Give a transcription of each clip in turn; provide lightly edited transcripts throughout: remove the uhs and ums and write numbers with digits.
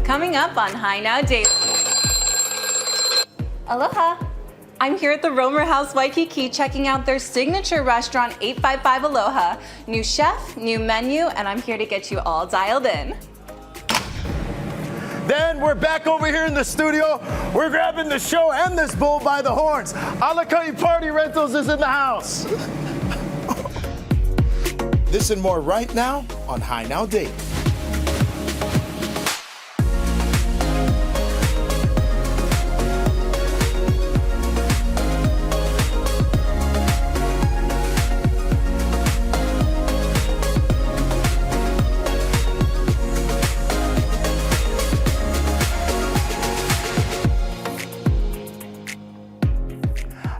Coming up on Hi Now Daily. Aloha! I'm here at the Romer House Waikiki checking out their signature restaurant 855 Aloha. New chef, new menu, and I'm here to get you all dialed in. Then we're back over here in the studio. We're grabbing the show and this bull by the horns. Alakai Party Rentals is in the house. This and more right now on Hi Now Daily.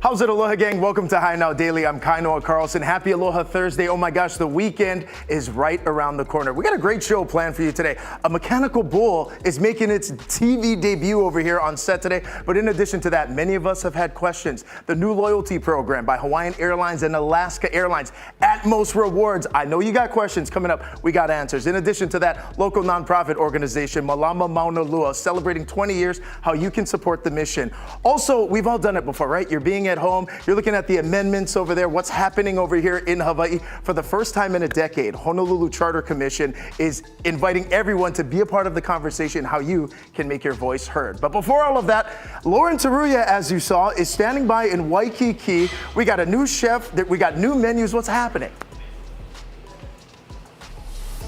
How's it, Aloha gang? Welcome to Hi Now Daily. I'm Kainoa Carlson. Happy Aloha Thursday. Oh my gosh, the weekend is right around the corner. We got a great show planned for you today. A mechanical bull is making its TV debut over here on set today. But in addition to that, many of us have had questions. The new loyalty program by Hawaiian Airlines and Alaska Airlines, Atmos Rewards. I know you got questions coming up. We got answers. In addition to that, local nonprofit organization Malama Maunalua celebrating 20 years, how you can support the mission. Also, we've all done it before, right? You're being at home. You're looking at the amendments over there, what's happening over here in Hawaii. For the first time in a decade, Honolulu Charter Commission is inviting everyone to be a part of the conversation, how you can make your voice heard. But before all of that, Lauren Taruya, as you saw, is standing by in Waikiki. We got a new chef, we got new menus. What's happening?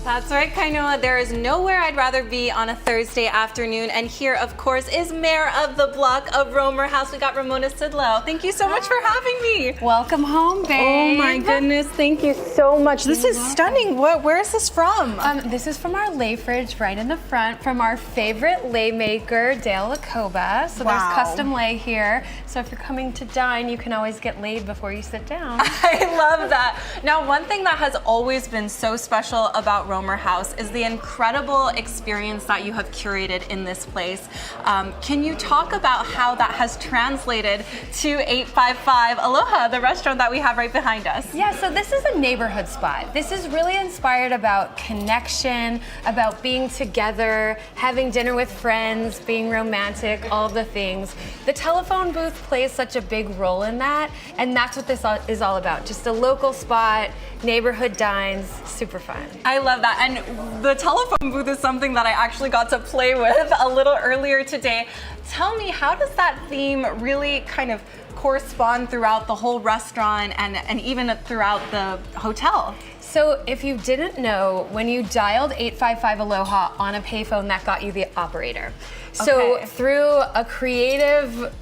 That's right, Kainoa. There is nowhere I'd rather be on a Thursday afternoon. And here, of course, is Mayor of the Block of Romer House. We got Ramona Sidlow. Thank you so much for having me. Welcome home, babe. Oh my goodness, thank you so much. This is stunning. Where is this from? This is from our lei fridge right in the front from our favorite lei maker, Dale Lacoba. So there's custom lei here. So if you're coming to dine, you can always get laid before you sit down. I love that. Now, one thing that has always been so special about Romer House is the incredible experience that you have curated in this place. Can you talk about how that has translated to 855 Aloha, the restaurant that we have right behind us? Yeah, so this is a neighborhood spot. This is really inspired about connection, about being together, having dinner with friends, being romantic, all of the things. The telephone booth plays such a big role in that, and that's what this is all about. Just a local spot, neighborhood dines, super fun. I love that. And the telephone booth is something that I actually got to play with a little earlier today. Tell me, how does that theme really kind of correspond throughout the whole restaurant and even throughout the hotel? So if you didn't know, when you dialed 855 Aloha on a payphone, that got you the operator. So through a creative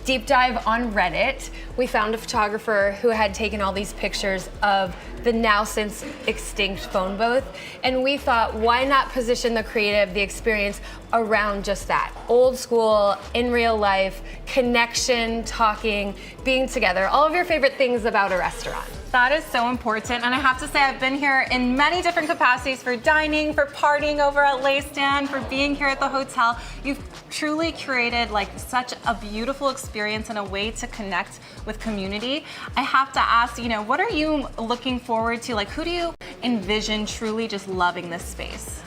deep dive on Reddit, we found a photographer who had taken all these pictures of the now since extinct phone booth, and we thought, why not position the creative, the experience around just that? Old school, in real life, connection, talking, being together, all of your favorite things about a restaurant. That is so important, and I have to say I've been here in many different capacities, for dining, for partying over at Lei Stand, for being here at the hotel. You've truly curated like such a beautiful experience and a way to connect with community. I have to ask, what are you looking forward to? Like, who do you envision truly just loving this space?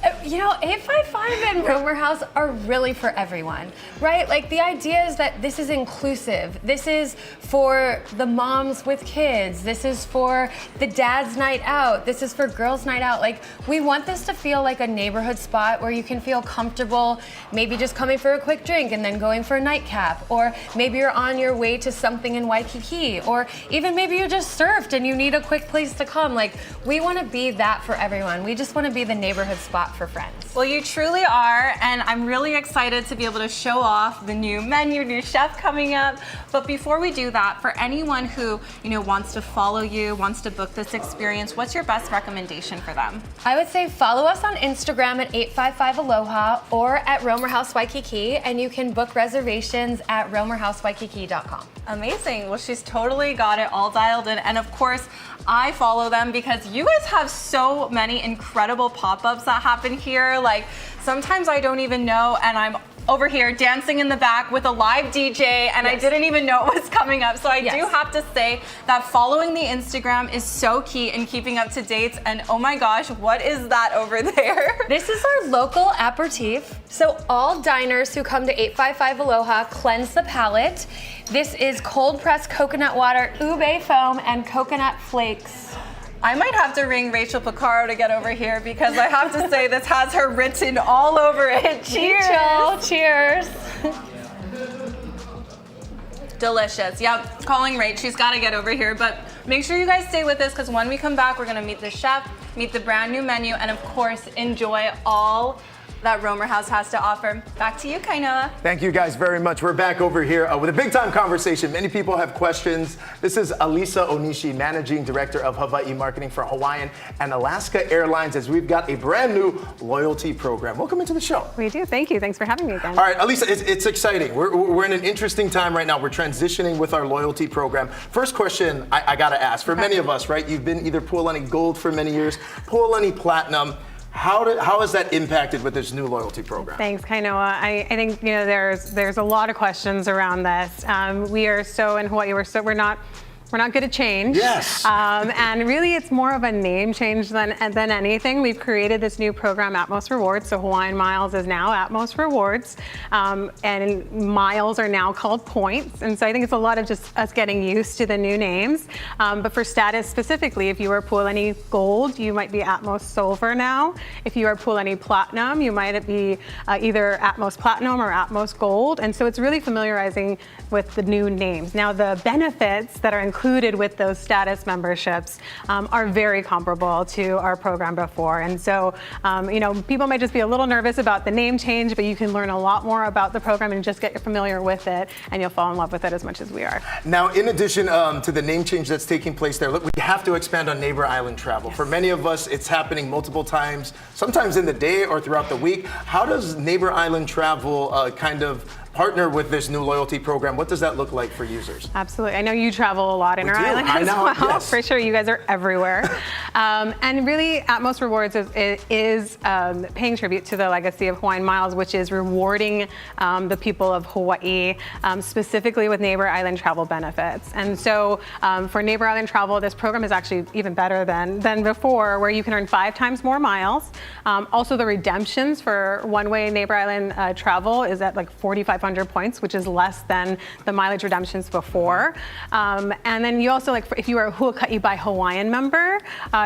855 and Romer House are really for everyone, right? Like, the idea is that this is inclusive. This is for the moms with kids. This is for the dad's night out. This is for girls' night out. Like, we want this to feel like a neighborhood spot where you can feel comfortable, maybe just coming for a quick drink and then going for a nightcap, or maybe you're on your way to something in Waikiki, or even maybe you just surfed and you need a quick place to come. Like, we want to be that for everyone. We just want to be the neighborhood spot for friends. Well, you truly are, and I'm really excited to be able to show off the new menu, new chef coming up. But before we do that, for anyone who wants to follow you, wants to book this experience, what's your best recommendation for them? I would say follow us on Instagram at 855 Aloha or at Romer House Waikiki, and you can book reservations at romerhousewaikiki.com. Amazing. Well, she's totally got it all dialed in, and of course, I follow them because you guys have so many incredible pop-ups that happen here. Like, sometimes I don't even know, and I'm over here dancing in the back with a live DJ, and I didn't even know it was coming up. So I do have to say that following the Instagram is so key in keeping up to date. And oh my gosh, what is that over there? This is our local aperitif. So all diners who come to 855 Aloha cleanse the palate. This is cold pressed coconut water, ube foam, and coconut flakes. I might have to ring Rachel Picaro to get over here because I have to say this has her written all over it. Cheers! Cheers! Delicious. Yep, calling Rach. She's got to get over here. But make sure you guys stay with us because when we come back, we're going to meet the chef, meet the brand new menu, and of course, enjoy all that Romer House has to offer. Back to you, Kainoa. Thank you guys very much. We're back over here with a big time conversation. Many people have questions. This is Alisa Onishi, Managing Director of Hawaii Marketing for Hawaiian and Alaska Airlines, as we've got a brand new loyalty program. Welcome into the show. We do. Thank you. Thanks for having me again. All right, Alisa, it's exciting. We're in an interesting time right now. We're transitioning with our loyalty program. First question I got to ask, for many of us, right? You've been either Pualani Gold for many years, Pualani Platinum. How has that impacted with this new loyalty program? Thanks, Kainoa. I think there's a lot of questions around this. We are so in Hawaii. We're not good at change. Yes. And really, it's more of a name change than anything. We've created this new program, Atmos Rewards. So Hawaiian Miles is now Atmos Rewards, and miles are now called points. And so I think it's a lot of just us getting used to the new names. But for status specifically, if you are Pualani Gold, you might be Atmos Silver now. If you are Pualani Platinum, you might be either Atmos Platinum or Atmos Gold. And so it's really familiarizing with the new names. Now, the benefits that are included with those status memberships are very comparable to our program before. And so, people might just be a little nervous about the name change, but you can learn a lot more about the program and just get familiar with it, and you'll fall in love with it as much as we are. Now, in addition to the name change that's taking place there, look, we have to expand on neighbor island travel. Yes. For many of us, it's happening multiple times, sometimes in the day or throughout the week. How does neighbor island travel kind of partner with this new loyalty program? What does that look like for users? Absolutely. I know you travel a lot in our island as well. Yes. For sure, you guys are everywhere. And really, Atmos Rewards is paying tribute to the legacy of Hawaiian Miles, which is rewarding the people of Hawaii, specifically with neighbor island travel benefits. And so for neighbor island travel, this program is actually even better than before, where you can earn 5 times more miles. Also, the redemptions for one-way neighbor island travel is at like 4,500 points, which is less than the mileage redemptions before. And then you also, like, if you are a Huaka'i by Hawaiian member,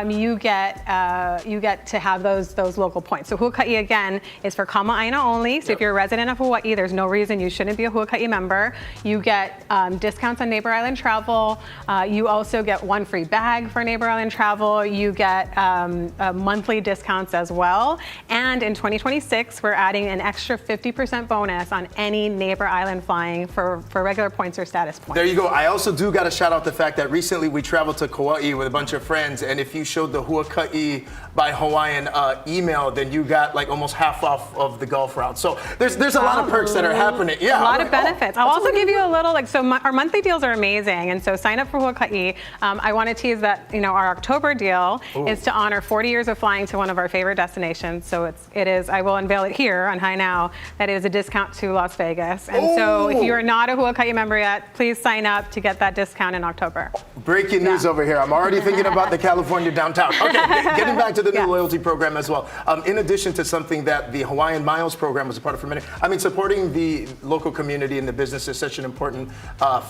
you get to have those local points. So Huaka'i, again, is for Kama'aina only. So if you're a resident of Hawaii, there's no reason you shouldn't be a Huaka'i member. You get discounts on neighbor island travel. You also get 1 free bag for neighbor island travel. You get monthly discounts as well. And in 2026, we're adding an extra 50% bonus on any neighbor island flying for regular points or status points. There you go. I also do got to shout out the fact that recently we traveled to Kauai with a bunch of friends, and if you showed the Huaka'i by Hawaiian email, then you got like almost half off of the Gulf route. So there's a lot of perks that are happening. Yeah, a lot of benefits. I'll also give you a little, our monthly deals are amazing, and so sign up for Huaka'i. I want to tease that our October deal is to honor 40 years of flying to one of our favorite destinations. So it is. I will unveil it here on High Now. That is a discount to Las Vegas. And so if you are not a Huaka'i member yet, please sign up to get that discount in October. Breaking news over here. I'm already thinking about the California downtown. Okay, getting back to the new loyalty program as well. In addition to something that the Hawaiian Miles program was a part of for many, supporting the local community and the business is such an important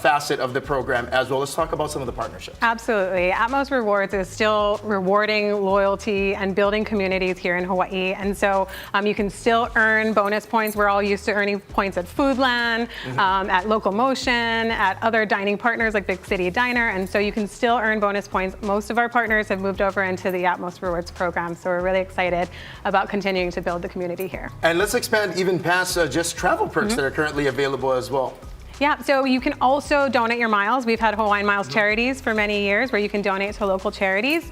facet of the program as well. Let's talk about some of the partnerships. Absolutely. Atmos Rewards is still rewarding loyalty and building communities here in Hawaii. And so you can still earn bonus points. We're all used to earning points at Foodland, at Local Motion, at other dining partners like Big City Diner, and so you can still earn bonus points. Most of our partners have moved over into the Atmos Rewards program, so we're really excited about continuing to build the community here. And let's expand even past just travel perks that are currently available as well. Yeah, so you can also donate your miles. We've had Hawaiian Miles Charities for many years where you can donate to local charities.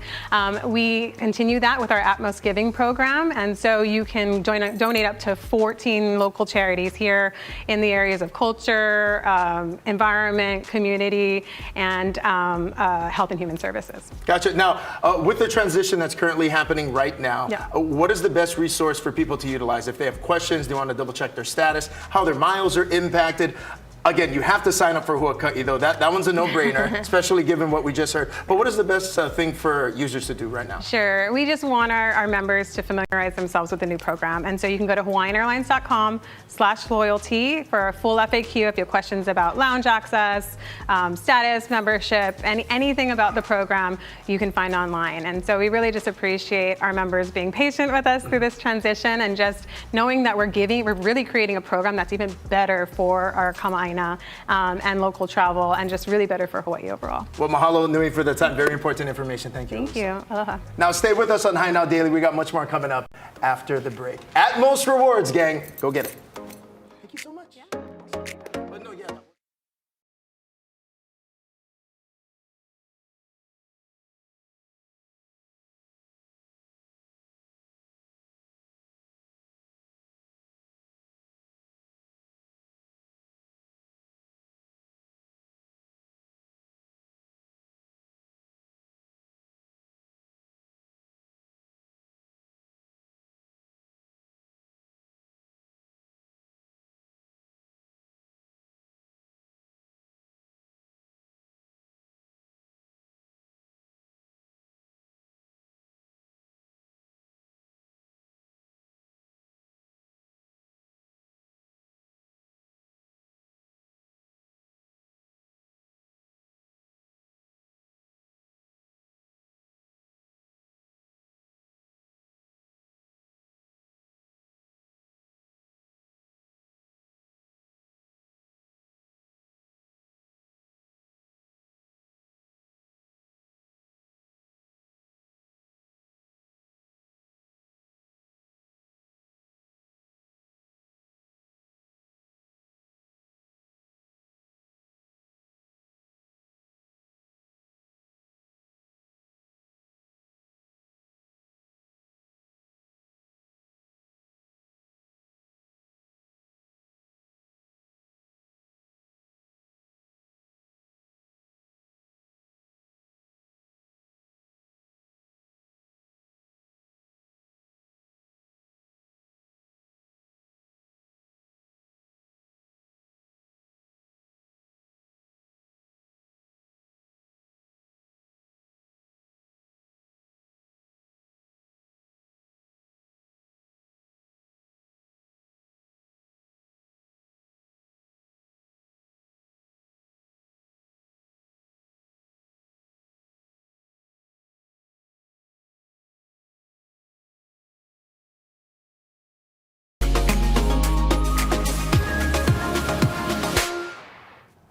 We continue that with our Atmos Giving program, and so you can donate up to 14 local charities here in the areas of culture, environment, community, and health and human services. Gotcha. Now, with the transition that's currently happening right now, what is the best resource for people to utilize? If they have questions, they want to double check their status, how their miles are impacted. Again, you have to sign up for Huaka'i, though. That one's a no-brainer, especially given what we just heard. But what is the best thing for users to do right now? Sure. We just want our members to familiarize themselves with the new program. And so you can go to hawaiianairlines.com/loyalty for a full FAQ if you have questions about lounge access, status, membership, anything about the program you can find online. And so we really just appreciate our members being patient with us through this transition and just knowing that we're really creating a program that's even better for our Kama'aina and local travel, and just really better for Hawaii overall. Well, mahalo nui for the time. Very important information. Thank you. Thank you. Aloha. Now stay with us on High Now Daily. We got much more coming up after the break. Atmos Rewards, gang. Go get it. Thank you so much. But no, yeah.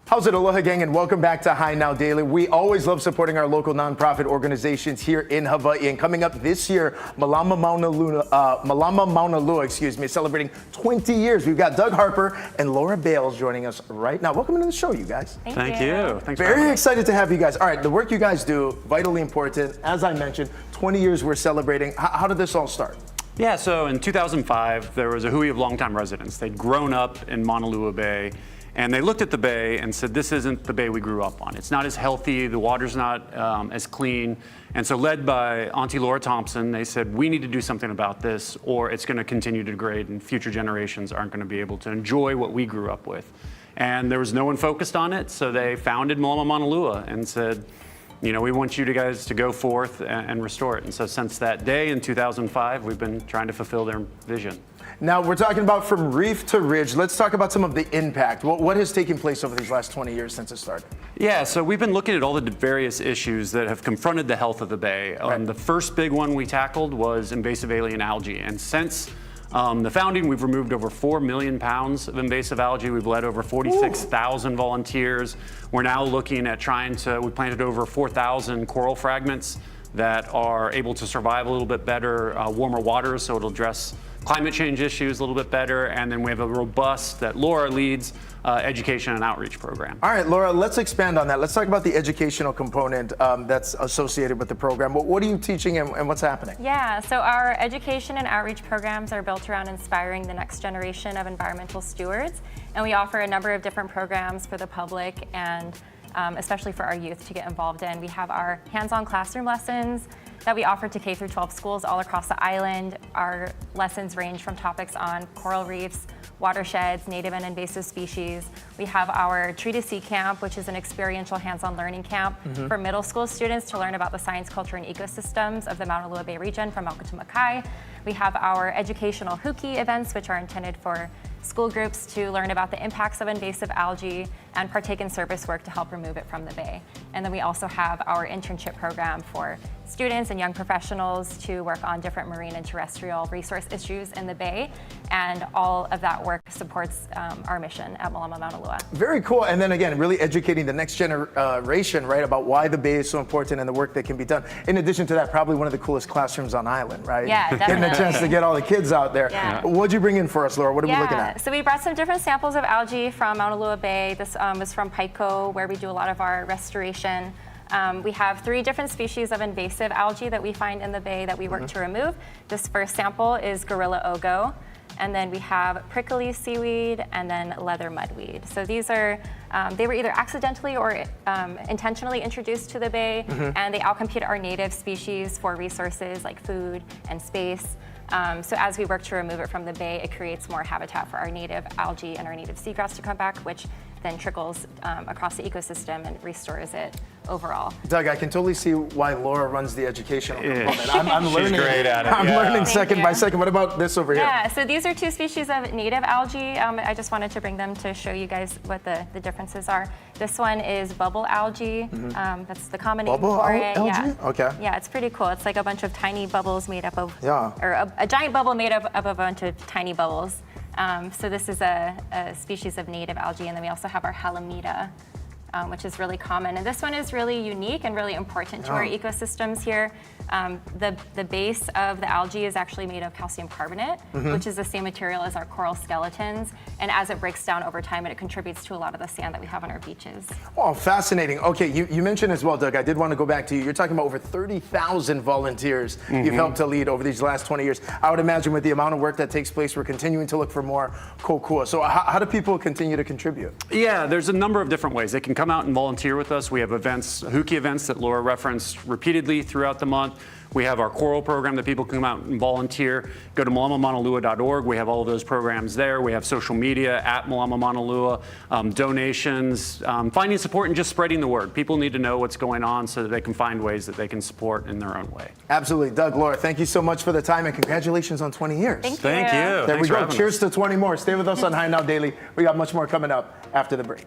How's it, Aloha gang, and welcome back to High Now Daily. We always love supporting our local nonprofit organizations here in Hawaii. And coming up this year, Malama Maunalua, is celebrating 20 years. We've got Doug Harper and Laura Bales joining us right now. Welcome to the show, you guys. Thank you. Thanks. Very excited to have you guys. All right, the work you guys do, vitally important. As I mentioned, 20 years we're celebrating. How did this all start? Yeah, so in 2005, there was a hui of longtime residents. They'd grown up in Honolulu Bay, and they looked at the bay and said, this isn't the bay we grew up on. It's not as healthy, the water's not as clean. And so led by Auntie Laura Thompson, they said, we need to do something about this, or it's gonna continue to degrade and future generations aren't gonna be able to enjoy what we grew up with. And there was no one focused on it, so they founded Malama Maunalua and said, you know, we want you guys to go forth and restore it. And so since that day in 2005, we've been trying to fulfill their vision. Now, we're talking about from reef to ridge. Let's talk about some of the impact. What has taken place over these last 20 years since it started? Yeah, so we've been looking at all the various issues that have confronted the health of the bay. Right. The first big one we tackled was invasive alien algae. And since the founding, we've removed over 4 million pounds of invasive algae. We've led over 46,000 volunteers. We're now looking at we planted over 4,000 coral fragments that are able to survive a little bit better, warmer waters, so it'll address climate change issues a little bit better, and then we have a robust, that Laura leads, education and outreach program. All right, Laura, let's expand on that. Let's talk about the educational component that's associated with the program. What are you teaching and what's happening? Yeah, so our education and outreach programs are built around inspiring the next generation of environmental stewards, and we offer a number of different programs for the public and especially for our youth to get involved in. We have our hands-on classroom lessons that we offer to K through 12 schools all across the island. Our lessons range from topics on coral reefs, watersheds, native and invasive species. We have our Tree to Sea camp, which is an experiential hands-on learning camp for middle school students to learn about the science, culture, and ecosystems of the Maunalua Bay region from Mauka to Makai. We have our educational huki events, which are intended for school groups to learn about the impacts of invasive algae and partake in service work to help remove it from the bay. And then we also have our internship program for students and young professionals to work on different marine and terrestrial resource issues in the bay. And all of that work supports our mission at Malama Maunalua. Very cool. And then again, really educating the next generation, right, about why the Bay is so important and the work that can be done. In addition to that, probably one of the coolest classrooms on island, right? Yeah, definitely. Getting a chance to get all the kids out there. Yeah. What'd you bring in for us, Laura? What are we looking at? So we brought some different samples of algae from Maunalua Bay. This was from Paiko, where we do a lot of our restoration. We have 3 different species of invasive algae that we find in the bay that we work to remove. This first sample is Gorilla Ogo, and then we have prickly seaweed and then leather mudweed. So these are, they were either accidentally or intentionally introduced to the bay, and they outcompete our native species for resources like food and space. So as we work to remove it from the bay, it creates more habitat for our native algae and our native seagrass to come back, which then trickles across the ecosystem and restores it overall. Doug, I can totally see why Laura runs the educational component. I'm learning. She's great at it. I'm learning Thank second you. by second. What about this over here? Yeah, so these are 2 species of native algae. I just wanted to bring them to show you guys what the differences are. This one is bubble algae. That's the common name Bubble for it. algae? Yeah. Okay. Yeah, it's pretty cool. It's like a bunch of tiny bubbles made up of, Yeah. or a giant bubble made up of a bunch of tiny bubbles. So this is a species of native algae, and then we also have our Halimeda, which is really common. And this one is really unique and really important to our ecosystems here. The base of the algae is actually made of calcium carbonate, which is the same material as our coral skeletons. And as it breaks down over time, it contributes to a lot of the sand that we have on our beaches. Oh, fascinating. Okay, you mentioned as well, Doug, I did want to go back to you. You're talking about over 30,000 volunteers you've helped to lead over these last 20 years. I would imagine with the amount of work that takes place, we're continuing to look for more kokua. So how do people continue to contribute? Yeah, there's a number of different ways. They can come out and volunteer with us. We have events, huki events that Laura referenced repeatedly throughout the month. We have our coral program that people can come out and volunteer. Go to malamamaunalua.org. We have all of those programs there. We have social media at Malama Maunalua, donations, finding support and just spreading the word. People need to know what's going on so that they can find ways that they can support in their own way. Absolutely. Doug, Laura, thank you so much for the time and congratulations on 20 years. Thank you. Thank you. There Thanks we for go. having Cheers us. to 20 more. Stay with us on High Now Daily. We got much more coming up after the break.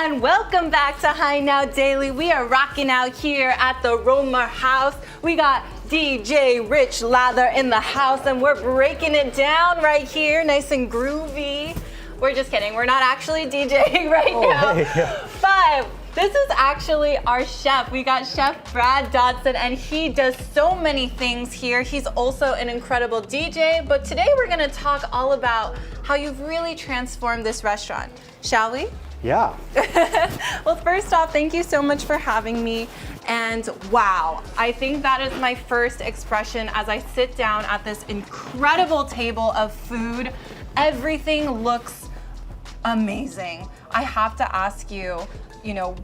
and welcome back to High Now Daily. We are rocking out here at the Romer House. We got DJ Rich Lather in the house, and we're breaking it down right here, nice and groovy. We're just kidding. We're not actually DJing right now. Hey, yeah. But this is actually our chef. We got Chef Brad Dodson, and he does so many things here. He's also an incredible DJ, but today we're gonna talk all about how you've really transformed this restaurant. Shall we? Yeah. Well, first off, thank you so much for having me. And wow, I think that is my first expression as I sit down at this incredible table of food. Everything looks amazing. I have to ask you,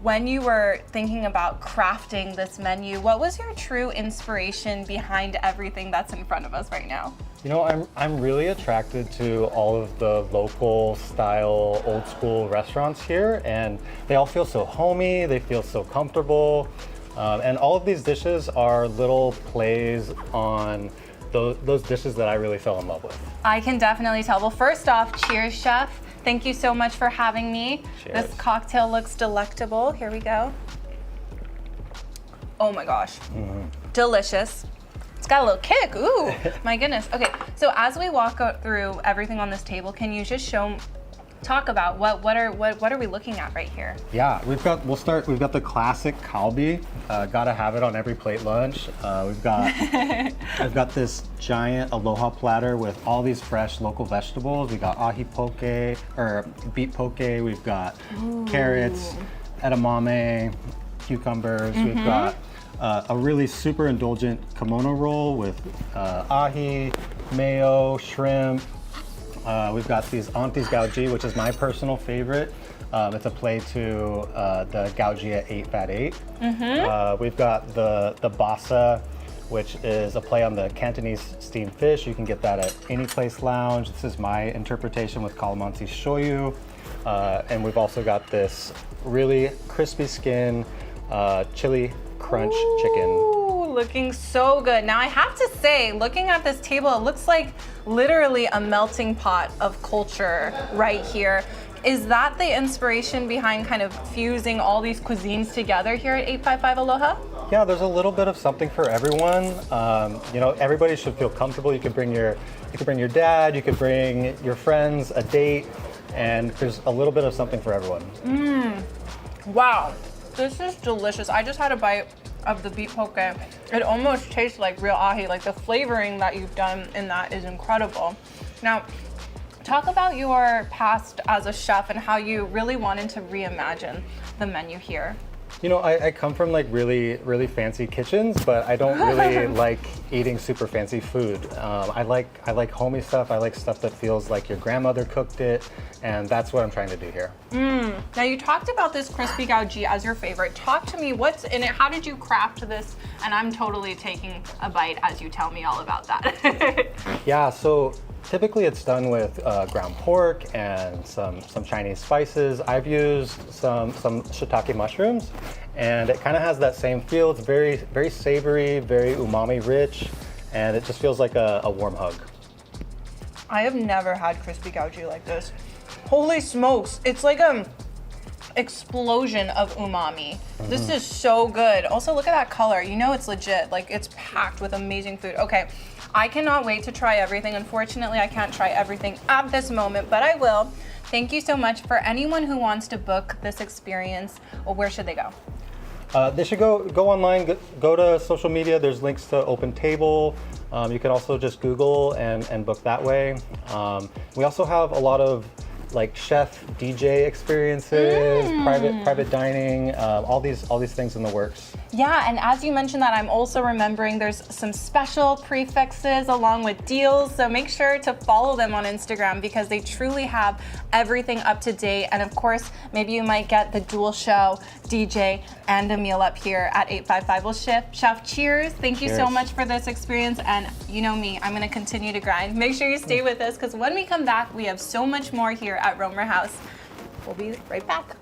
when you were thinking about crafting this menu, what was your true inspiration behind everything that's in front of us right now? I'm really attracted to all of the local style, old school restaurants here, and they all feel so homey, they feel so comfortable, and all of these dishes are little plays on those dishes that I really fell in love with. I can definitely tell. Well, first off, cheers, Chef. Thank you so much for having me. Cheers. This cocktail looks delectable. Here we go. Oh my gosh. Delicious. It's got a little kick. Ooh, my goodness. Okay, so as we walk through everything on this table, can you just talk about what are we looking at right here? Yeah, we've got the classic kalbi. Gotta have it on every plate lunch. We've got this giant aloha platter with all these fresh local vegetables. We got ahi poke or beet poke. We've got carrots, edamame, cucumbers. We've got a really super indulgent kimono roll with ahi, mayo, shrimp. We've got these Auntie's Gauji, which is my personal favorite. It's a play to the Gauji at 8 Fat 8. We've got the Basa, which is a play on the Cantonese steamed fish. You can get that at any place lounge. This is my interpretation with calamansi shoyu. And we've also got this really crispy skin chili crunch chicken. Ooh, looking so good. Now I have to say, looking at this table, it looks like literally a melting pot of culture right here. Is that the inspiration behind kind of fusing all these cuisines together here at 855 Aloha? Yeah, there's a little bit of something for everyone. Everybody should feel comfortable. You could bring your dad, you could bring your friends, a date, and there's a little bit of something for everyone. Wow, this is delicious. I just had a bite of the beet poke. It almost tastes like real ahi. Like the flavoring that you've done in that is incredible. Now, talk about your past as a chef and how you really wanted to reimagine the menu here. I come from like really, really fancy kitchens, but I don't really like eating super fancy food. I like homey stuff. I like stuff that feels like your grandmother cooked it, and that's what I'm trying to do here. Now you talked about this crispy gauji as your favorite. Talk to me, what's in it? How did you craft this? And I'm totally taking a bite as you tell me all about that. Yeah, so typically it's done with ground pork and some Chinese spices. I've used some shiitake mushrooms, and it kind of has that same feel. It's very, very savory, very umami rich, and it just feels like a warm hug. I have never had crispy gauji like this. Holy smokes, it's like an explosion of umami. This is so good. Also, look at that color. It's legit. Like, it's packed with amazing food. Okay, I cannot wait to try everything. Unfortunately, I can't try everything at this moment, but I will. Thank you so much. For anyone who wants to book this experience, where should they go? They should go online, go to social media. There's links to Open Table. You can also just Google and book that way. We also have a lot of like chef DJ experiences, private dining, all these things in the works. Yeah, and as you mentioned that, I'm also remembering there's some special prefixes along with deals, so make sure to follow them on Instagram because they truly have everything up to date. And of course, maybe you might get the dual show, DJ, and a meal up here at 855. Well, Chef, cheers. Thank you so much for this experience. And you know me, I'm gonna continue to grind. Make sure you stay with us because when we come back, we have so much more here at Romer House. We'll be right back.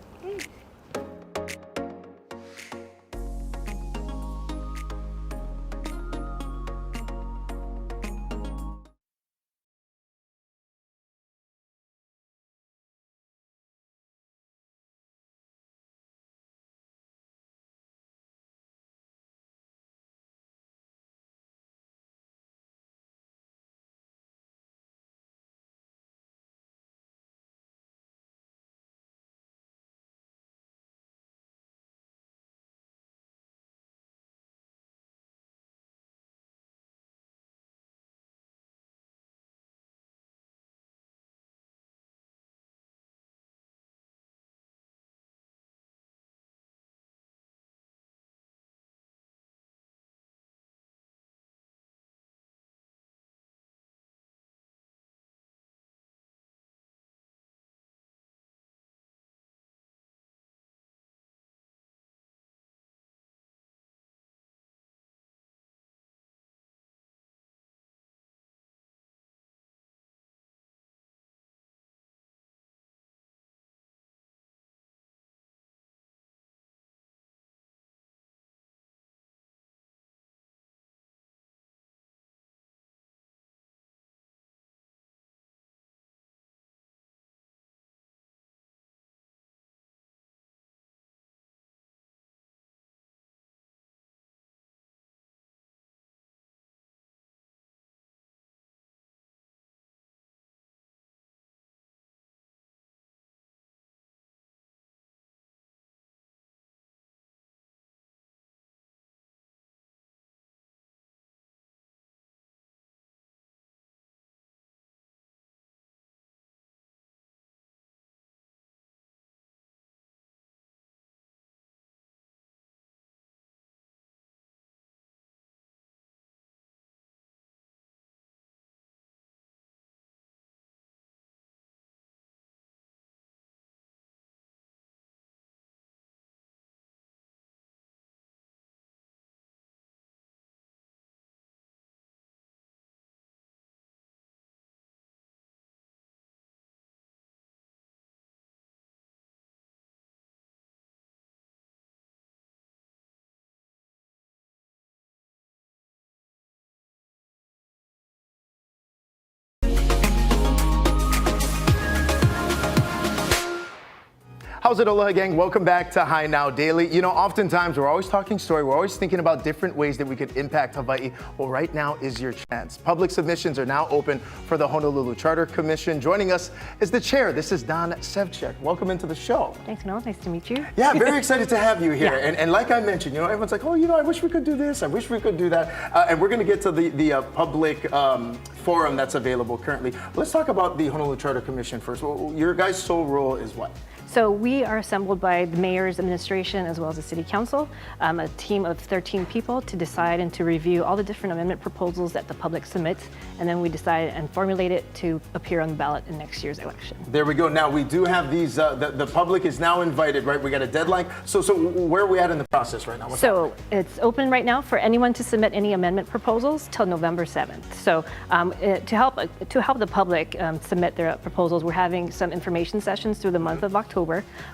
How's it, Aloha gang? Welcome back to High Now Daily. You know, oftentimes we're always talking story. We're always thinking about different ways that we could impact Hawaii. Well, right now is your chance. Public submissions are now open for the Honolulu Charter Commission. Joining us is the chair. This is Don Sevchek. Welcome into the show. Thanks, Noel. Nice to meet you. Yeah, very excited to have you here. Yeah. And like I mentioned, you know, everyone's like, oh, you know, I wish we could do this. I wish we could do that. And we're going to get to the public forum that's available currently. Let's talk about the Honolulu Charter Commission first. Well, your guys' sole role is what? So we are assembled by the mayor's administration as well as the city council, a team of 13 people to decide and to review all the different amendment proposals that the public submits, and then we decide and formulate it to appear on the ballot in next year's election. There we go. Now we do have these, the public is now invited, right? We got a deadline. So where are we at in the process right now? What's So it's open right now for anyone to submit any amendment proposals till November 7th. So to help the public submit their proposals, we're having some information sessions through the month of October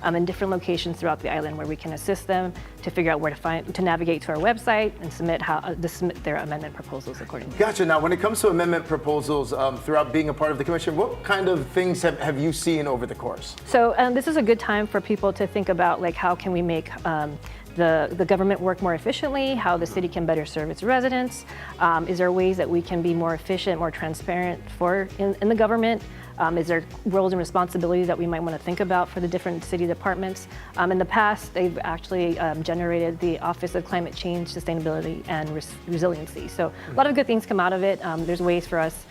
in different locations throughout the island where we can assist them to figure out where to navigate to our website and submit their amendment proposals accordingly. Gotcha. Now, when it comes to amendment proposals, throughout being a part of the commission, what kind of things have you seen over the course? So this is a good time for people to think about like how can we make the government work more efficiently, how the city can better serve its residents. Is there ways that we can be more efficient, more transparent in the government? Is there roles and responsibilities that we might want to think about for the different city departments? In the past, they've actually generated the Office of Climate Change, Sustainability, and Resiliency. So a lot of good things come out of it. There's ways for us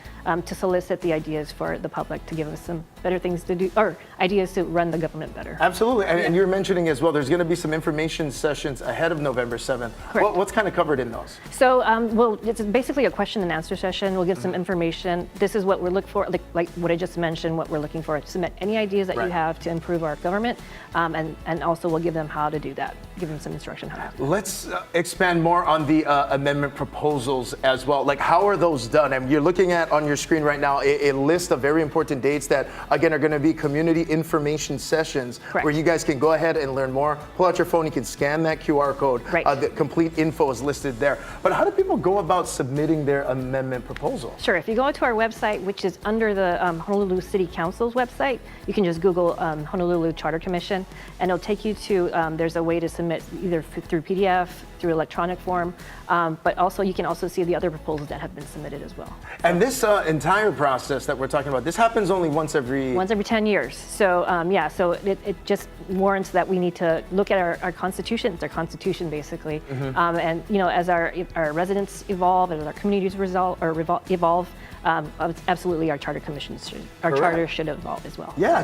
to solicit the ideas for the public to give us some better things to do, or ideas to run the government better. Absolutely. And you're mentioning as well, there's going to be some information sessions ahead of November 7th. Correct. What's kind of covered in those? So, well, it's basically a question and answer session. We'll give some information. This is what we're looking for, like what I just mentioned, what we're looking for. Submit any ideas that you have to improve our government, and also we'll give them how to do that, give them some instruction how to. Let's expand more on the amendment proposals as well. Like, how are those done? And you're looking at on your screen right now a list of very important dates that, again, are going to be community information sessions. Correct. Where you guys can go ahead and learn more. Pull out your phone, you can scan that QR code. Right. The complete info is listed there. But how do people go about submitting their amendment proposal? Sure. If you go to our website, which is under the Honolulu City Council's website, you can just Google Honolulu Charter Commission, and it'll take you to, there's a way to submit either through PDF, through electronic form, but also you can also see the other proposals that have been submitted as well. And this entire process that we're talking about, this happens only once every 10 years. So yeah, so it just warrants that we need to look at our constitution. It's our constitution basically, and you know, as our residents evolve, as our communities evolve, absolutely our charter commissions charter should evolve as well. Yeah,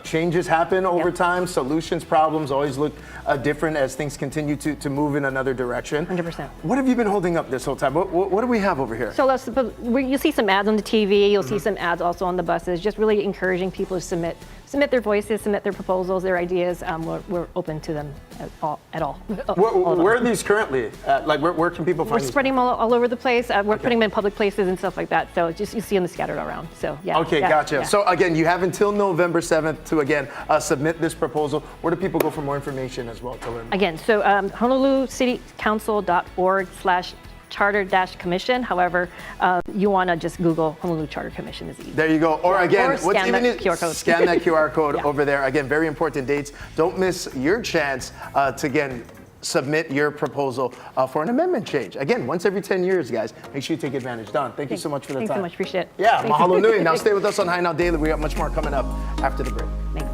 changes happen over time. Solutions, problems always look different as things continue to move in another direction. 100%. What have you been holding up this whole time? What do we have over here? So you'll see some ads on the TV. You'll see some ads also on the buses. Just really encouraging people to submit their voices, submit their proposals, their ideas. We're open to them at all. Where are these currently? Like where can people find We're these? spreading them all over the place. We're putting them in public places and stuff like that. So just you see them scattered around. So yeah. Okay, gotcha. Yeah. So again, you have until November 7th to again submit this proposal. Where do people go for more information as well to learn more? Again, so honolulucitycouncil.org/charter-commission. However, you want to just Google Honolulu Charter Commission is easy. There you go. Or again, scan that QR code. Scan that QR code Yeah. over there. Again, very important dates. Don't miss your chance to again submit your proposal for an amendment change. Again, once every 10 years, guys. Make sure you take advantage. Don, thank you so much for the time. Thanks so much. Appreciate it. Yeah, Thank mahalo you. nui. Now stay with us on High Now Daily. We got much more coming up after the break. Thanks.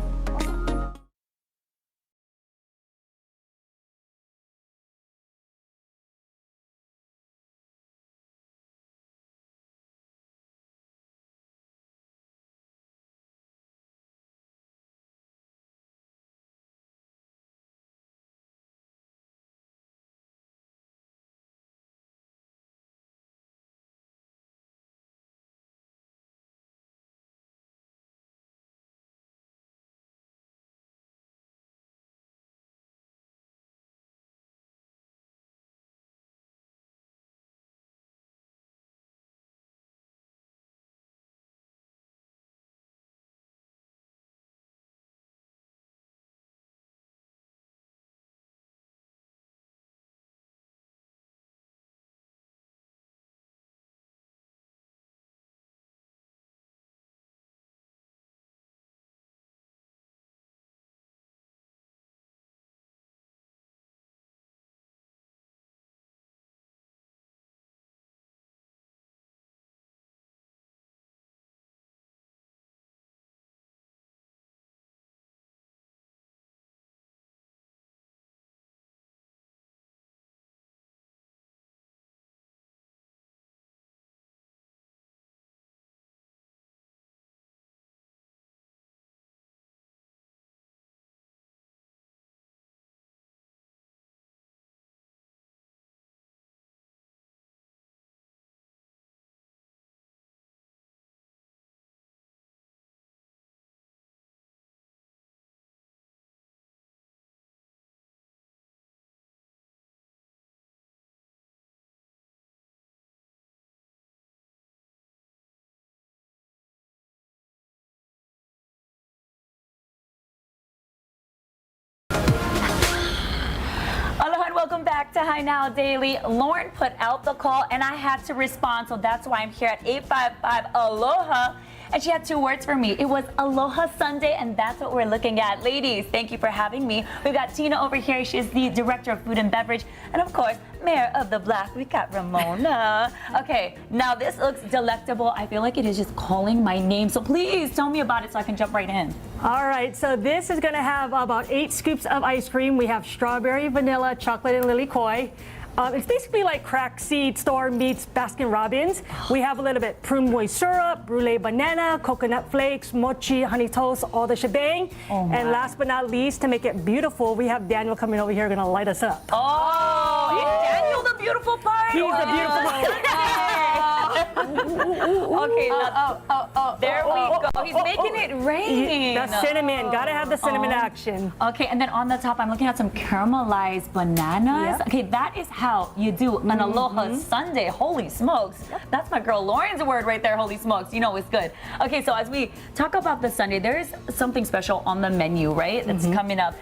welcome back to Hi Now Daily. Lauren put out the call and I had to respond, so that's why I'm here at 855 Aloha. And she had 2 words for me. It was Aloha Sunday, and that's what we're looking at. Ladies, thank you for having me. We've got Tina over here. She's the Director of Food and Beverage. And of course, Mayor of the Block, we got Ramona. Okay, now this looks delectable. I feel like it is just calling my name. So please tell me about it so I can jump right in. All right, so this is gonna have about 8 scoops of ice cream. We have strawberry, vanilla, chocolate, and lily koi. It's basically like crack seed store meets Baskin Robbins. We have a little bit prune moist syrup, brulee banana, coconut flakes, mochi, honey toast, all the shebang. And last but not least, to make it beautiful, we have Daniel coming over here gonna light us up. Oh, is Daniel the beautiful part? He's the beautiful Okay, there we go. He's making it rain. The cinnamon, gotta have the cinnamon action. Okay, and then on the top, I'm looking at some caramelized bananas. Yep. Okay, that is how you do an Aloha Sunday. Holy smokes. That's my girl Lauren's word right there, holy smokes. You know it's good. Okay, so as we talk about the Sunday, there is something special on the menu, right? That's coming up.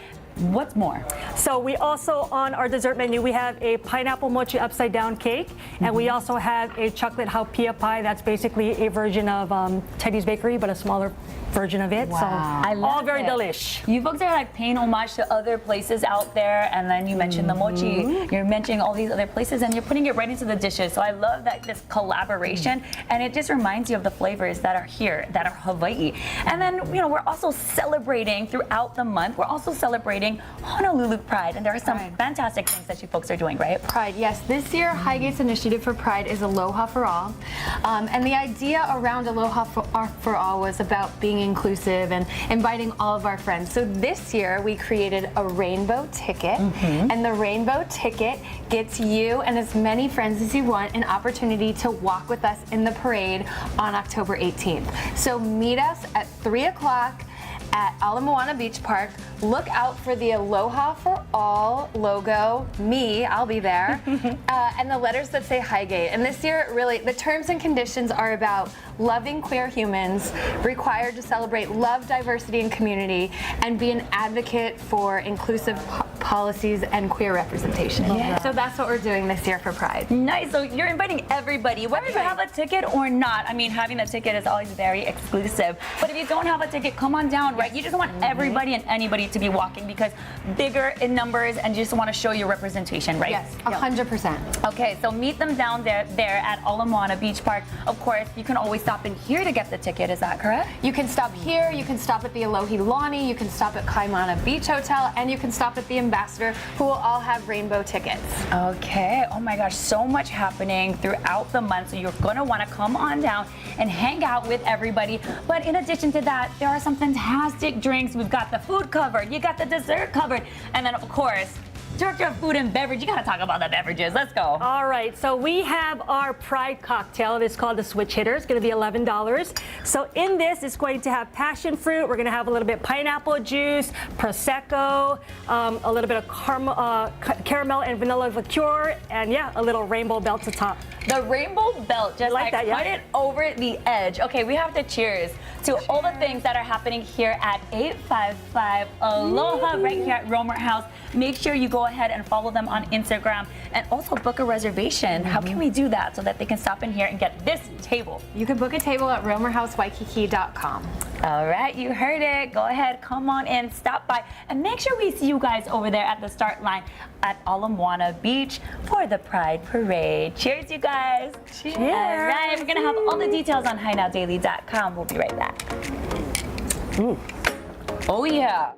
What's more? So we also, on our dessert menu, we have a pineapple mochi upside down cake, and we also have a chocolate haupia pie. That's basically a version of Teddy's Bakery, but a smaller version of it. Wow. So I love all very it. delish. You folks are like paying homage to other places out there, and then you mentioned the mochi, you're mentioning all these other places, and you're putting it right into the dishes. So I love that this collaboration, and it just reminds you of the flavors that are here, that are Hawaii. And then, you know, we're also celebrating throughout the month, we're also celebrating Honolulu Pride, and there are some fantastic things that you folks are doing, right? Pride, yes. This year, Highgate's initiative for Pride is Aloha for All. And the idea around Aloha for All was about being inclusive and inviting all of our friends. So this year, we created a rainbow ticket. And the rainbow ticket gets you and as many friends as you want an opportunity to walk with us in the parade on October 18th. So meet us at 3 o'clock at Ala Moana Beach Park. Look out for the Aloha for All logo, me, I'll be there, and the letters that say Highgate. And this year, really, the terms and conditions are about loving queer humans, required to celebrate love, diversity, and community, and be an advocate for inclusive policies and queer representation. So that's what we're doing this year for Pride. Nice. So you're inviting everybody, whether you have a ticket or not. I mean, having a ticket is always very exclusive. But if you don't have a ticket, come on down, right? You just want everybody and anybody to be walking because bigger in numbers and you just want to show your representation, right? Yes, 100%. Okay, so meet them down there at Ala Moana Beach Park. Of course, you can always stop in here to get the ticket. Is that correct? You can stop here, you can stop at the Alohi Lani, you can stop at Kaimana Beach Hotel, and you can stop at the Ambassador, who will all have rainbow tickets. Okay. Oh my gosh, so much happening throughout the month. So you're going to want to come on down and hang out with everybody. But in addition to that, there are some fantastic drinks. We've got the food covered, you got the dessert covered, and then of course, Director of Food and Beverage, you gotta talk about the beverages. Let's go. All right, so we have our Pride cocktail. It's called the Switch Hitter. It's gonna be $11. So in this, it's going to have passion fruit. We're gonna have a little bit pineapple juice, Prosecco, a little bit of caramel and vanilla liqueur, and yeah, a little rainbow belt to top. The rainbow belt, just like that, yeah. put it over the edge. Okay, we have to cheers to all the things that are happening here at 855 Aloha, right here at Romer House. Make sure you go ahead and follow them on Instagram and also book a reservation. How can we do that so that they can stop in here and get this table? You can book a table at romerhousewaikiki.com. All right, you heard it. Go ahead, come on in, stop by, and make sure we see you guys over there at the start line at Ala Moana Beach for the Pride Parade. Cheers, you guys. Cheers. All right, we're gonna have all the details on HiNowDaily.com. We'll be right back. Oh yeah.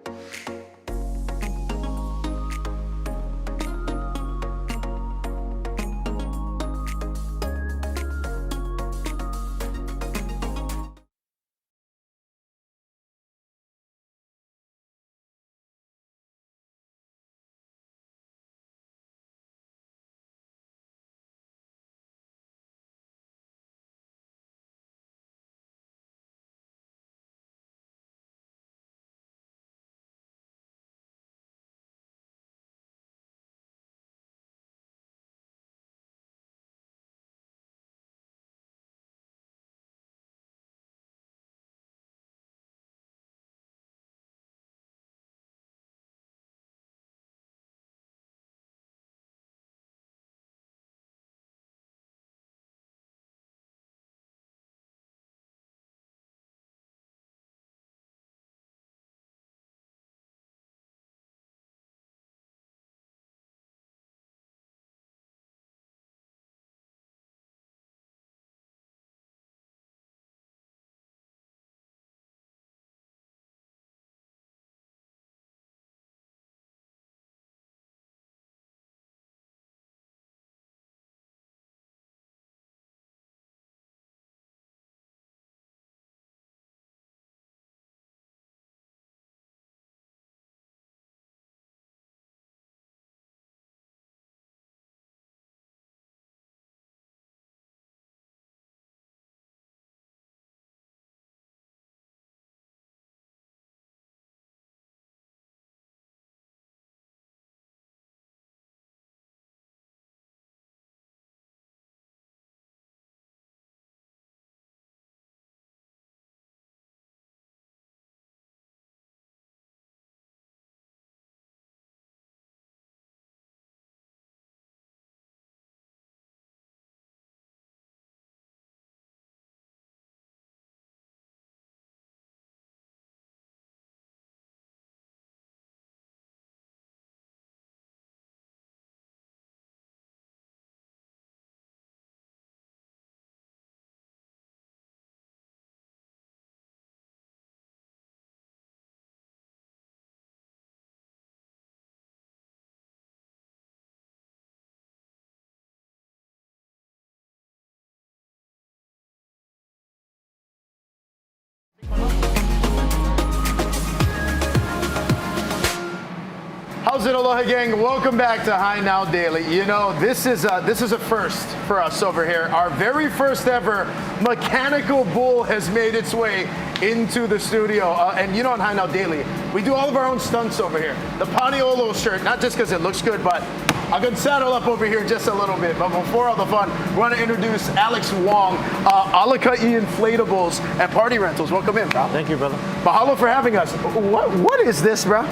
How's it, Aloha gang? Welcome back to High Now Daily. You know, this is a first for us over here. Our very first ever mechanical bull has made its way into the studio. And you know, on High Now Daily, we do all of our own stunts over here. The Paniolo shirt, not just because it looks good, but I'm going to saddle up over here just a little bit. But before all the fun, we want to introduce Alex Wong, Alaka'i Inflatables at Party Rentals. Welcome in, bro. Thank you, brother. Mahalo for having us. What is this, bro?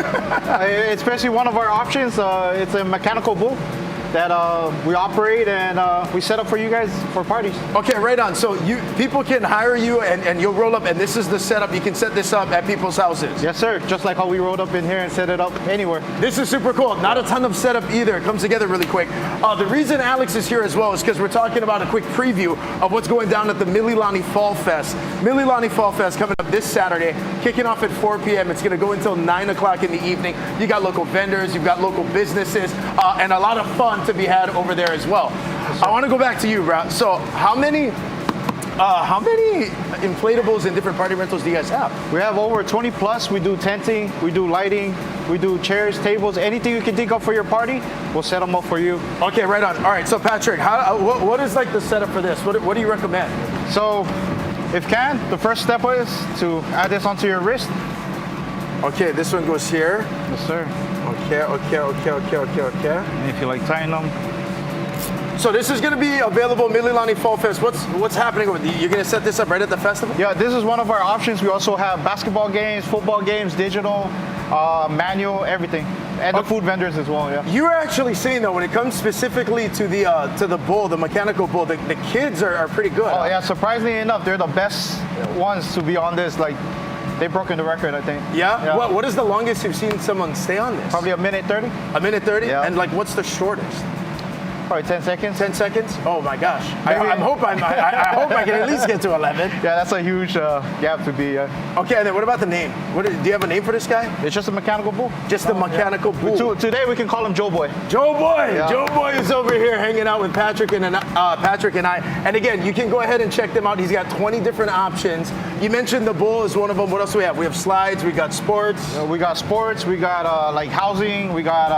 It's basically one of our options. It's a mechanical bull that we operate and we set up for you guys for parties. Okay, right on. So people can hire you and you'll roll up, and this is the setup. You can set this up at people's houses. Yes, sir. Just like how we rolled up in here and set it up anywhere. This is super cool. Not a ton of setup either. It comes together really quick. The reason Alex is here as well is because we're talking about a quick preview of what's going down at the Mililani Fall Fest. Mililani Fall Fest coming up this Saturday, kicking off at 4 p.m. It's going to go until 9 o'clock in the evening. You got local vendors, you've got local businesses, and a lot of fun to be had over there as well. I want to go back to you, bro. So how many inflatables and different party rentals do you guys have? We have over 20 plus. We do tenting, we do lighting, we do chairs, tables, anything you can think of for your party, we'll set them up for you. Okay, right on. All right, so Patrick, what is like the setup for this? What do you recommend? So, if can, the first step is to add this onto your wrist. Okay, this one goes here. Yes, sir. Okay. And if you like tying them. So this is going to be available Mililani Fall Fest. What's happening over there? You're going to set this up right at the festival? Yeah, this is one of our options. We also have basketball games, football games, digital, manual, everything. And the food vendors as well, yeah. You were actually saying, though, when it comes specifically to the bull, the mechanical bull, the kids are pretty good. Oh, yeah, surprisingly enough, they're the best ones to be on this. Like, they've broken the record, I think. Yeah? What is the longest you've seen someone stay on this? Probably a minute 30. A minute 30? Yeah. And like, what's the shortest? Probably 10 seconds. 10 seconds? Oh my gosh. I hope I can at least get to 11. Yeah, that's a huge gap to be. Okay, and then what about the name? Do you have a name for this guy? It's just a mechanical bull. Just a mechanical bull. Today we can call him Joe Boy. Joe Boy! Yeah. Joe Boy is over here hanging out with Patrick and I. And again, you can go ahead and check them out. He's got 20 different options. You mentioned the bull is one of them. What else do we have? We have slides, we got sports. We got sports, we got like housing, we got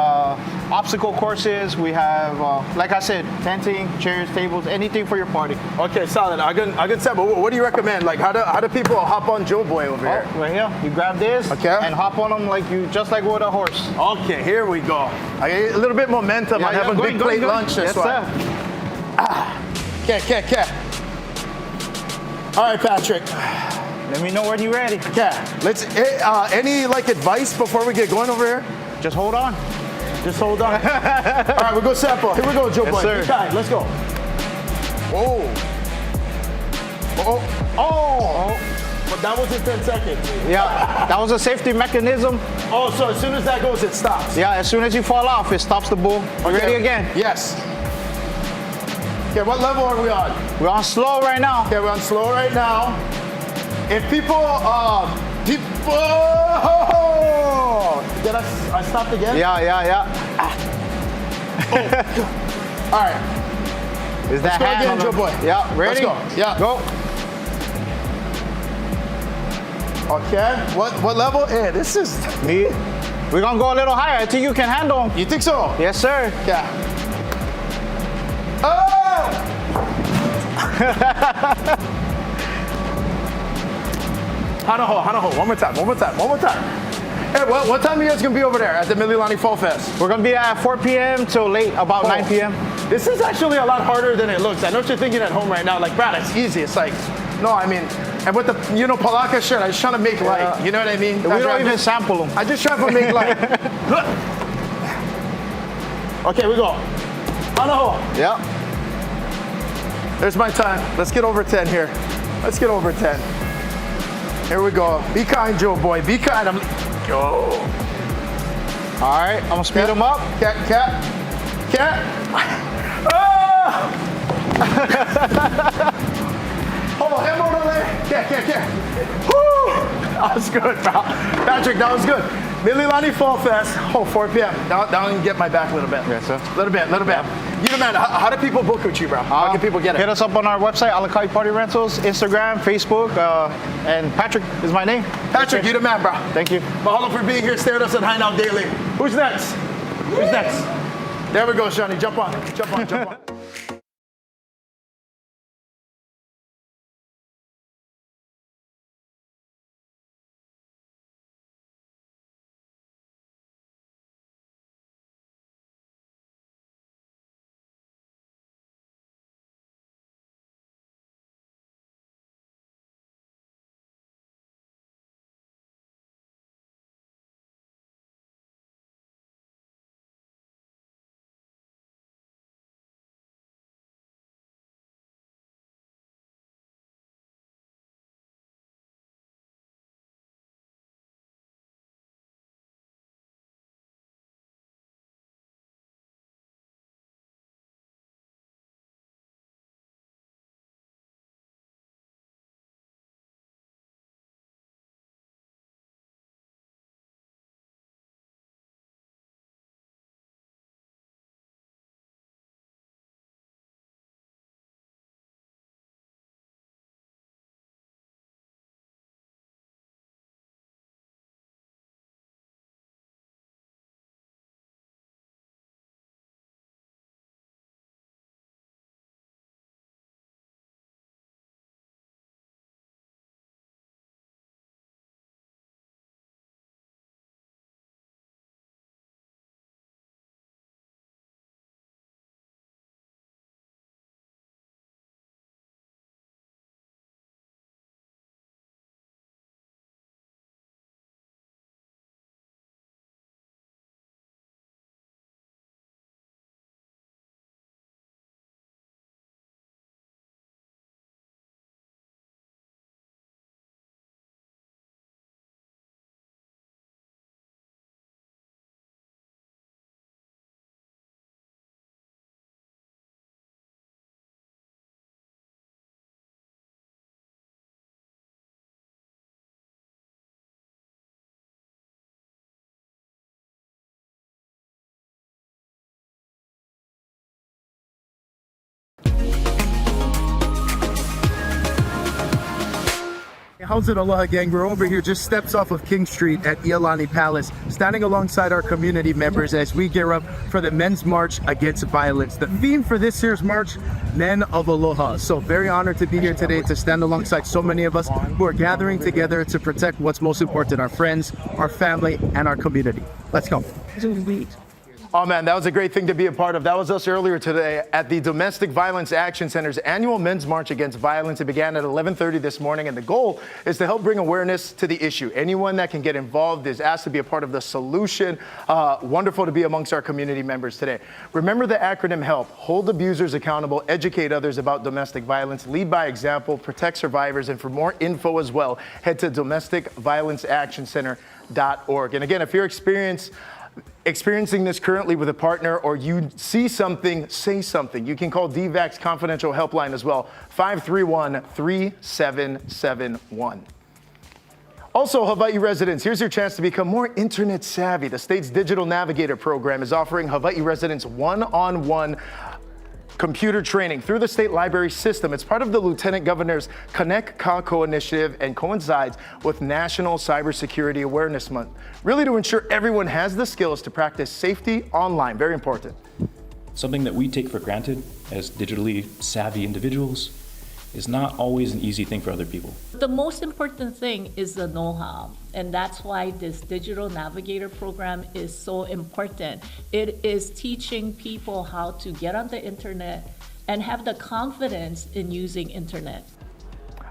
obstacle courses, we have, like I said, tenting, chairs, tables, anything for your party. Okay, solid. I can say, but what do you recommend? Like, how do people hop on Joe Boy over here? Right here. You grab this and hop on them just like with a horse. Okay, here we go. I get a little bit momentum. I'm having big plate lunch. That's why. Okay. All right, Patrick. Let me know when you're ready. Okay. Let's. Any like advice before we get going over here? Just hold on. Just hold on. All right, we'll go sample. Here we go, Joe Boy. Sir. Be kind. Let's go. Oh. But that wasn't 10 seconds. Yeah, that was a safety mechanism. Oh, so as soon as that goes, it stops. Yeah, as soon as you fall off, it stops the bull. Okay. Ready again? Yes. Okay, what level are we on? We're on slow right now. Okay, we're on slow right now. If people, did I stopped again? Yeah. Oh. All right. Is that Let's go again, Joe Joe Boy. Yeah, ready? Let's go. Yeah. Go. Okay. What level? Hey, this is me. We're gonna go a little higher. I think you can handle them. You think so? Yes, sir. Yeah. Oh! Hanaho. One more time. Hey, what time are you guys gonna be over there at the Mililani Fall Fest? We're gonna be at 4 p.m. till late, about 9 p.m. This is actually a lot harder than it looks. I know what you're thinking at home right now, like, Brad, it's easy. It's like, no, I mean, and with the, Palaka shirt, I was trying to make light. You know what I mean? We don't even sample them. I just try to make light. Okay, we go. Hanaho. Yeah. There's my time. Let's get over 10 here. Let's get over 10. Here we go. Be kind, Joe Boy. Be kind. Go. All right, I'm gonna speed them up. Cat. Oh! Hold on, hand over there. Cat. Woo! That was good, bro. Patrick, that was good. Mililani Fall Fest, 4 p.m. Down get my back a little bit. Yes, sir. Little bit. You man, how do people book with you, bro? How can people get it? Hit us up on our website, Alakai Party Rentals, Instagram, Facebook, and Patrick is my name. Patrick, you the man, bro. Thank you. Mahalo for being here. Stay with us at High Now Daily. Who's next? There we go, Shawnee. Jump on. How's it, Aloha gang? We're over here just steps off of King Street at Iolani Palace, standing alongside our community members as we gear up for the Men's March Against Violence. The theme for this year's march, Men of Aloha. So very honored to be here today to stand alongside so many of us who are gathering together to protect what's most important, our friends, our family, and our community. Let's go. Oh man, that was a great thing to be a part of. That was us earlier today at the Domestic Violence Action Center's annual Men's March Against Violence. It began at 11:30 this morning, and the goal is to help bring awareness to the issue. Anyone that can get involved is asked to be a part of the solution. Wonderful to be amongst our community members today. Remember the acronym HELP: hold abusers accountable, educate others about domestic violence, lead by example, protect survivors. And for more info as well, head to domesticviolenceactioncenter.org. And again, if you're experiencing this currently with a partner, or you see something, say something. You can call DVAC's confidential helpline as well, 531-3771. Also, Hawaii residents, here's your chance to become more internet savvy. The state's Digital Navigator program is offering Hawaii residents one-on-one computer training through the state library system. It's part of the Lieutenant Governor's Connect Kako initiative and coincides with National Cybersecurity Awareness Month. Really to ensure everyone has the skills to practice safety online. Very important. Something that we take for granted as digitally savvy individuals is not always an easy thing for other people. The most important thing is the know-how, and that's why this Digital Navigator program is so important. It is teaching people how to get on the internet and have the confidence in using internet.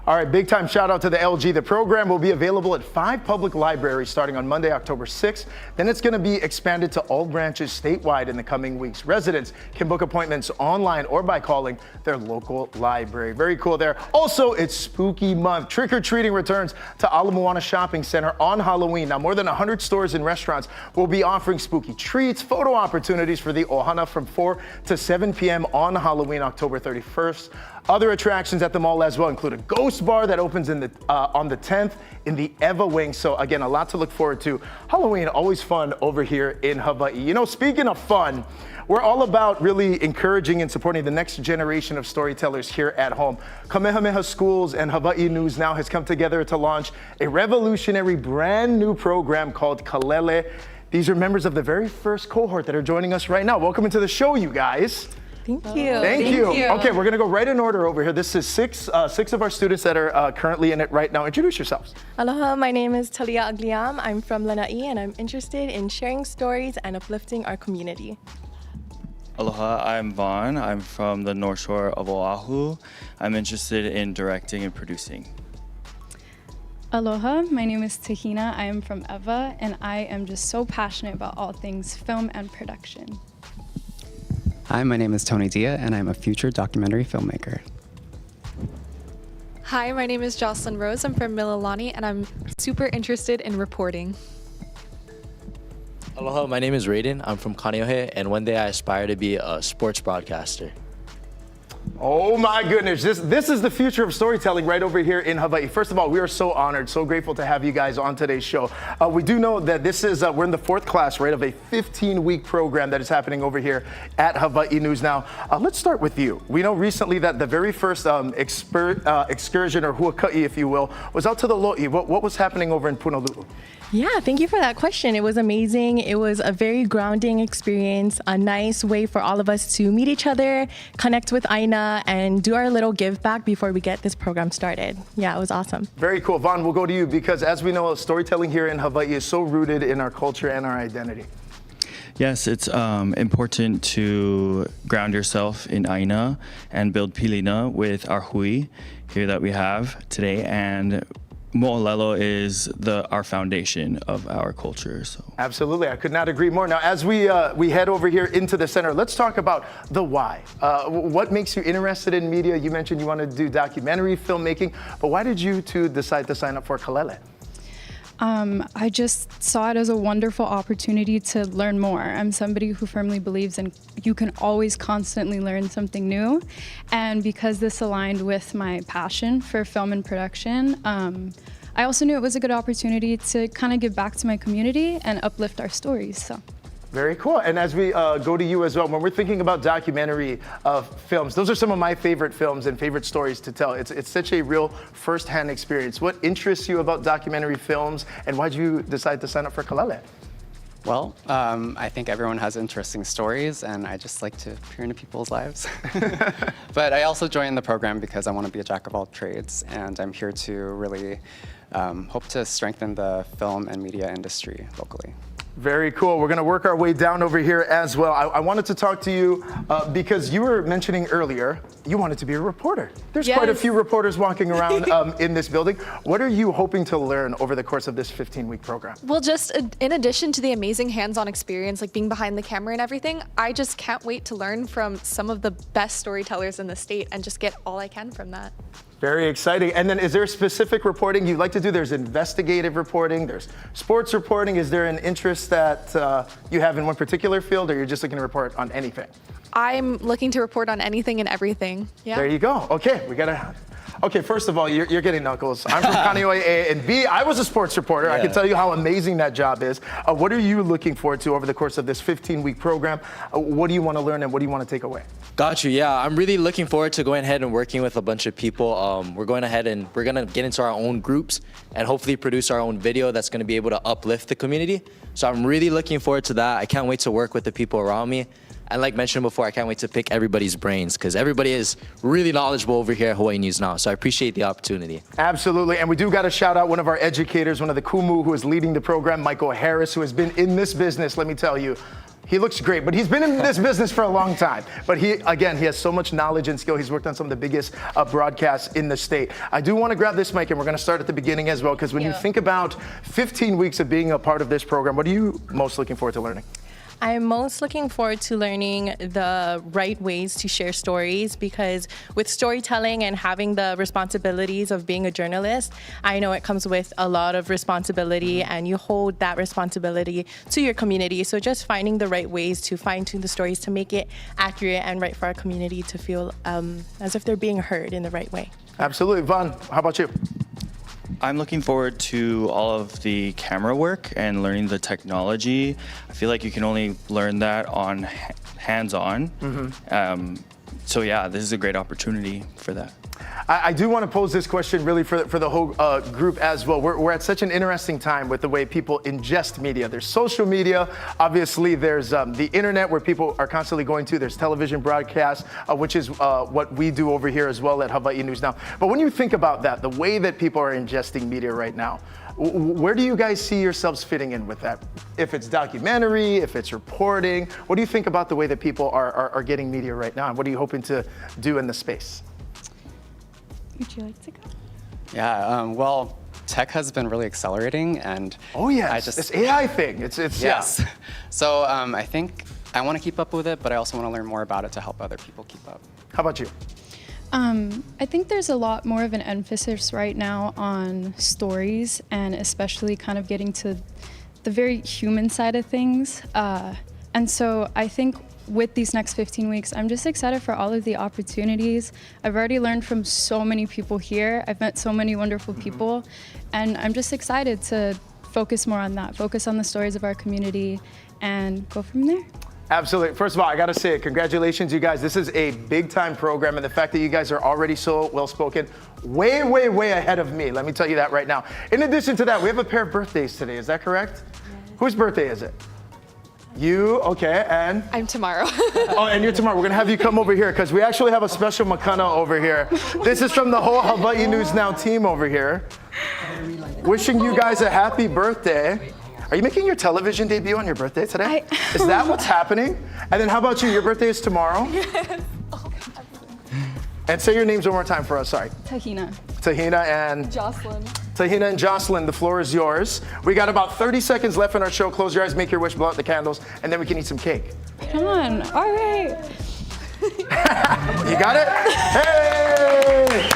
All right, big time shout out to the LG. The program will be available at 5 public libraries starting on Monday, October 6th. Then it's going to be expanded to all branches statewide in the coming weeks. Residents can book appointments online or by calling their local library. Very cool there. Also, it's Spooky Month. Trick-or-treating returns to Ala Moana Shopping Center on Halloween. Now, more than 100 stores and restaurants will be offering spooky treats, photo opportunities for the Ohana from 4 to 7 p.m. on Halloween, October 31st. Other attractions at the mall as well include a ghost Ghost Bar that opens in the on the 10th in the Eva Wing. So again, a lot to look forward to. Halloween, always fun over here in Hawaii. You know, speaking of fun, we're all about really encouraging and supporting the next generation of storytellers here at home. Kamehameha Schools and Hawaii News Now has come together to launch a revolutionary brand new program called Kalele. These are members of the very first cohort that are joining us right now. Welcome into the show, you guys. Thank you. Thank you. Okay, we're gonna go right in order over here. This is six of our students that are currently in it right now. Introduce yourselves. Aloha, my name is Talia Agliam. I'm from Lanai and I'm interested in sharing stories and uplifting our community. Aloha, I'm Vaughn. I'm from the North Shore of Oahu. I'm interested in directing and producing. Aloha, my name is Tahina. I am from Eva, and I am just so passionate about all things film and production. Hi, my name is Tony Dia, and I'm a future documentary filmmaker. Hi, my name is Jocelyn Rose. I'm from Mililani, and I'm super interested in reporting. Aloha, my name is Raiden. I'm from Kainoa, and one day I aspire to be a sports broadcaster. Oh my goodness, this is the future of storytelling right over here in Hawaii. First of all, we are so honored, so grateful to have you guys on today's show. We do know that this is, we're in the fourth class, right, of a 15-week program that is happening over here at Hawaii News Now. Let's start with you. We know recently that the very first excursion, or huaka'i, if you will, was out to the lo'i. What was happening over in Honolulu? Yeah, thank you for that question. It was amazing. It was a very grounding experience, a nice way for all of us to meet each other, connect with Aina, and do our little give back before we get this program started. Yeah, it was awesome. Very cool. Vaughn, we'll go to you because as we know, storytelling here in Hawaii is so rooted in our culture and our identity. Yes, it's important to ground yourself in Aina and build pilina with our hui here that we have today, and Mo'olelo is our foundation of our culture. So. Absolutely, I could not agree more. Now, as we head over here into the center, let's talk about the why. What makes you interested in media? You mentioned you want to do documentary filmmaking, but why did you two decide to sign up for Kalele? I just saw it as a wonderful opportunity to learn more. I'm somebody who firmly believes in you can always constantly learn something new. And because this aligned with my passion for film and production, I also knew it was a good opportunity to kind of give back to my community and uplift our stories. So. Very cool. And as we go to you as well, when we're thinking about documentary films, those are some of my favorite films and favorite stories to tell. It's such a real first-hand experience. What interests you about documentary films, and why did you decide to sign up for Kalele? Well, I think everyone has interesting stories, and I just like to peer into people's lives. But I also joined the program because I want to be a jack of all trades, and I'm here to really hope to strengthen the film and media industry locally. Very cool. We're going to work our way down over here as well. I wanted to talk to you because you were mentioning earlier you wanted to be a reporter. There's quite a few reporters walking around in this building. What are you hoping to learn over the course of this 15-week program? Well, just in addition to the amazing hands-on experience, like being behind the camera and everything, I just can't wait to learn from some of the best storytellers in the state and just get all I can from that. Very exciting. And then is there specific reporting you'd like to do? There's investigative reporting, there's sports reporting. Is there an interest that you have in one particular field, or you're just looking to report on anything? I'm looking to report on anything and everything. Yeah. There you go. Okay, Okay, first of all, you're getting knuckles. I'm from Kainoa A, and B, I was a sports reporter. Yeah. I can tell you how amazing that job is. What are you looking forward to over the course of this 15-week program? What do you want to learn, and what do you want to take away? Got you. Yeah, I'm really looking forward to going ahead and working with a bunch of people. We're going ahead and we're going to get into our own groups and hopefully produce our own video that's going to be able to uplift the community. So I'm really looking forward to that. I can't wait to work with the people around me. And like mentioned before, I can't wait to pick everybody's brains because everybody is really knowledgeable over here at Hawaii News Now. So I appreciate the opportunity. Absolutely. And we do got to shout out one of our educators, one of the kumu who is leading the program, Michael Harris, who has been in this business, let me tell you. He looks great, but he's been in this business for a long time. But he has so much knowledge and skill. He's worked on some of the biggest broadcasts in the state. I do want to grab this mic, and we're going to start at the beginning as well, because when you think about 15 weeks of being a part of this program, what are you most looking forward to learning? I'm most looking forward to learning the right ways to share stories, because with storytelling and having the responsibilities of being a journalist, I know it comes with a lot of responsibility, and you hold that responsibility to your community. So just finding the right ways to fine-tune the stories to make it accurate and right for our community to feel as if they're being heard in the right way. Absolutely. Vaughn, how about you? I'm looking forward to all of the camera work and learning the technology. I feel like you can only learn that on hands-on. So yeah, this is a great opportunity for that. I do want to pose this question really for the whole group as well. We're at such an interesting time with the way people ingest media. There's social media, obviously there's the internet where people are constantly going to, there's television broadcasts, which is what we do over here as well at Hawaii News Now. But when you think about that, the way that people are ingesting media right now, where do you guys see yourselves fitting in with that? If it's documentary, if it's reporting, what do you think about the way that people are getting media right now? And what are you hoping to do in the space? Would you like to go? Yeah, well, tech has been really accelerating, and this AI thing, it's yes. So I think I want to keep up with it, but I also want to learn more about it to help other people keep up. How about you? I think there's a lot more of an emphasis right now on stories, and especially kind of getting to the very human side of things. And so I think with these next 15 weeks, I'm just excited for all of the opportunities. I've already learned from so many people here. I've met so many wonderful people, and I'm just excited to focus more on that, focus on the stories of our community, and go from there. Absolutely. First of all, I got to say, congratulations, you guys. This is a big-time program, and the fact that you guys are already so well-spoken, way, way, way ahead of me. Let me tell you that right now. In addition to that, we have a pair of birthdays today. Is that correct? Yes. Whose birthday is it? You, okay, and? I'm tomorrow. Oh, and you're tomorrow. We're gonna have you come over here because we actually have a special makana over here. This is from the whole Hawaii News Now team over here. Wishing you guys a happy birthday. Are you making your television debut on your birthday today? Is that what's happening? And then how about you? Your birthday is tomorrow? Yes. And say your names one more time for us, sorry. Tahina. Tahina and? Jocelyn. Tahina and Jocelyn, the floor is yours. We got about 30 seconds left in our show. Close your eyes, make your wish, blow out the candles, and then we can eat some cake. Come on, all right. You got it? Hey!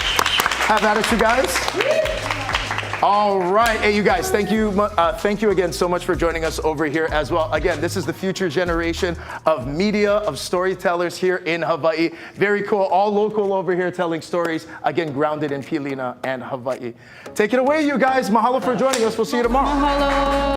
Have at it, you guys. All right, hey, you guys, thank you again so much for joining us over here as well. Again, this is the future generation of media, of storytellers here in Hawaii. Very cool, all local over here telling stories, again, grounded in Pilina and Hawaii. Take it away, you guys. Mahalo for joining us. We'll see you tomorrow. Mahalo.